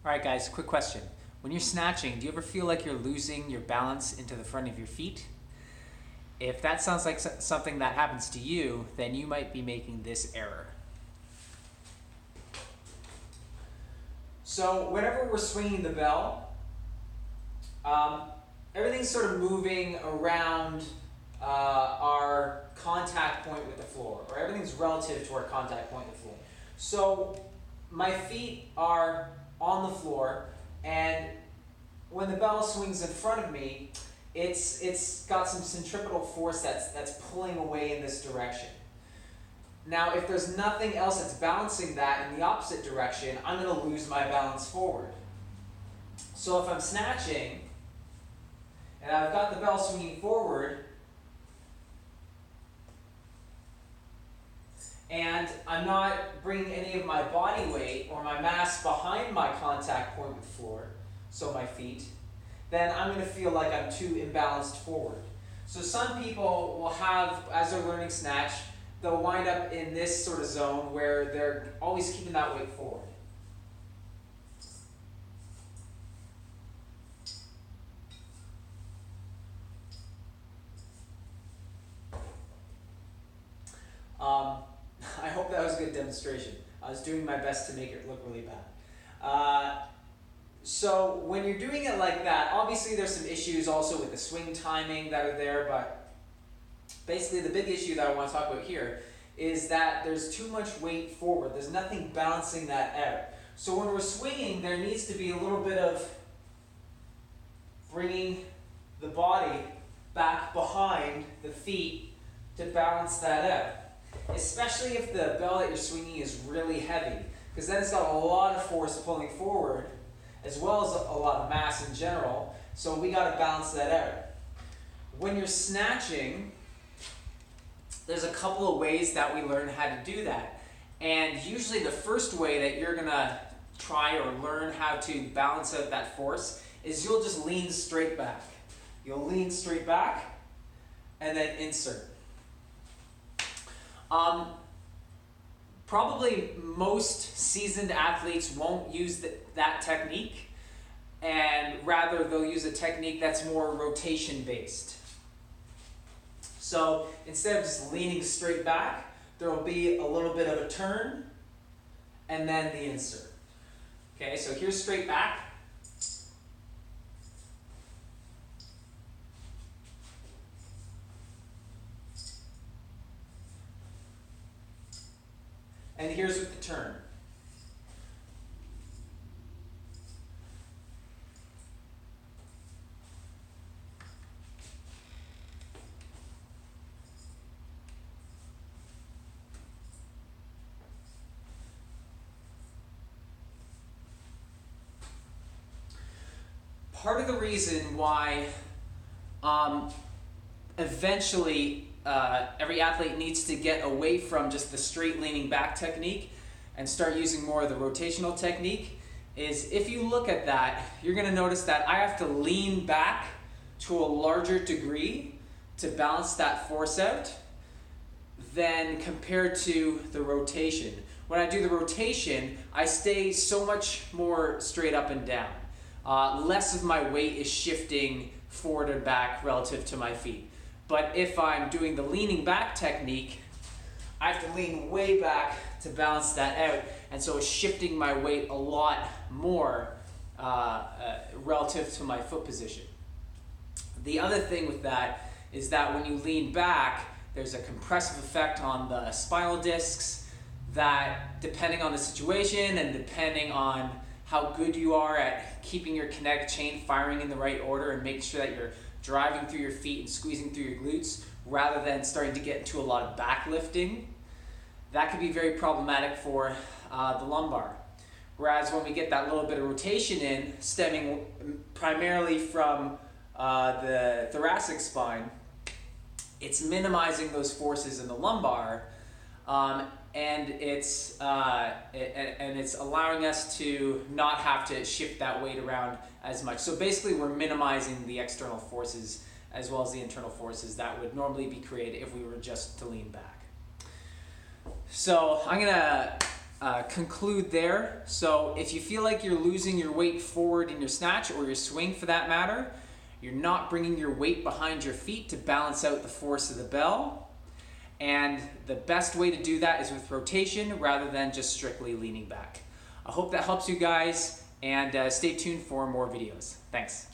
All right, guys, quick question. When you're snatching, do you ever feel like you're losing your balance into the front of your feet? If that sounds like something that happens to you, then you might be making this error. So whenever we're swinging the bell, everything's sort of moving around our contact point with the floor, or everything's relative to our contact point with the floor. So my feet are on the floor, and when the bell swings in front of me, it's got some centripetal force that's pulling away in this direction. Now, if there's nothing else that's balancing that in the opposite direction, I'm going to lose my balance forward. So if I'm snatching, and I've got the bell swinging forward, and I'm not bringing any of my body weight or my mass behind my contact point with the floor, so my feet, then I'm going to feel like I'm too imbalanced forward. So some people will have, as they're learning snatch, they'll wind up in this sort of zone where they're always keeping that weight forward. I hope that was a good demonstration. I was doing my best to make it look really bad. So when you're doing it like that, obviously there's some issues also with the swing timing that are there, but basically the big issue that I want to talk about here is that there's too much weight forward. There's nothing balancing that out. So when we're swinging, there needs to be a little bit of bringing the body back behind the feet to balance that out. Especially if the bell that you're swinging is really heavy, because then it's got a lot of force pulling forward, as well as a lot of mass in general, so we got to balance that out. When you're snatching, there's a couple of ways that we learn how to do that. And usually the first way that you're going to try or learn how to balance out that force is you'll just lean straight back. You'll lean straight back and then insert. Probably most seasoned athletes won't use that technique, and rather they'll use a technique that's more rotation based. So instead of just leaning straight back, there will be a little bit of a turn and then the insert. Okay, so here's straight back. And here's with the turn. Part of the reason why eventually every athlete needs to get away from just the straight leaning back technique and start using more of the rotational technique is, if you look at that, you're going to notice that I have to lean back to a larger degree to balance that force out than compared to the rotation. When I do the rotation, I stay so much more straight up and down. Less of my weight is shifting forward and back relative to my feet. But if I'm doing the leaning back technique, I have to lean way back to balance that out, and so it's shifting my weight a lot more relative to my foot position. The other thing with that is that when you lean back, there's a compressive effect on the spinal discs that, depending on the situation and depending on how good you are at keeping your kinetic chain firing in the right order and making sure that you're driving through your feet and squeezing through your glutes rather than starting to get into a lot of back lifting, that could be very problematic for the lumbar. Whereas when we get that little bit of rotation in, stemming primarily from the thoracic spine, it's minimizing those forces in the lumbar, and it's allowing us to not have to shift that weight around as much. So basically we're minimizing the external forces as well as the internal forces that would normally be created if we were just to lean back. So I'm gonna conclude there. So if you feel like you're losing your weight forward in your snatch or your swing for that matter, you're not bringing your weight behind your feet to balance out the force of the bell. And the best way to do that is with rotation rather than just strictly leaning back. I hope that helps you guys, and stay tuned for more videos. Thanks.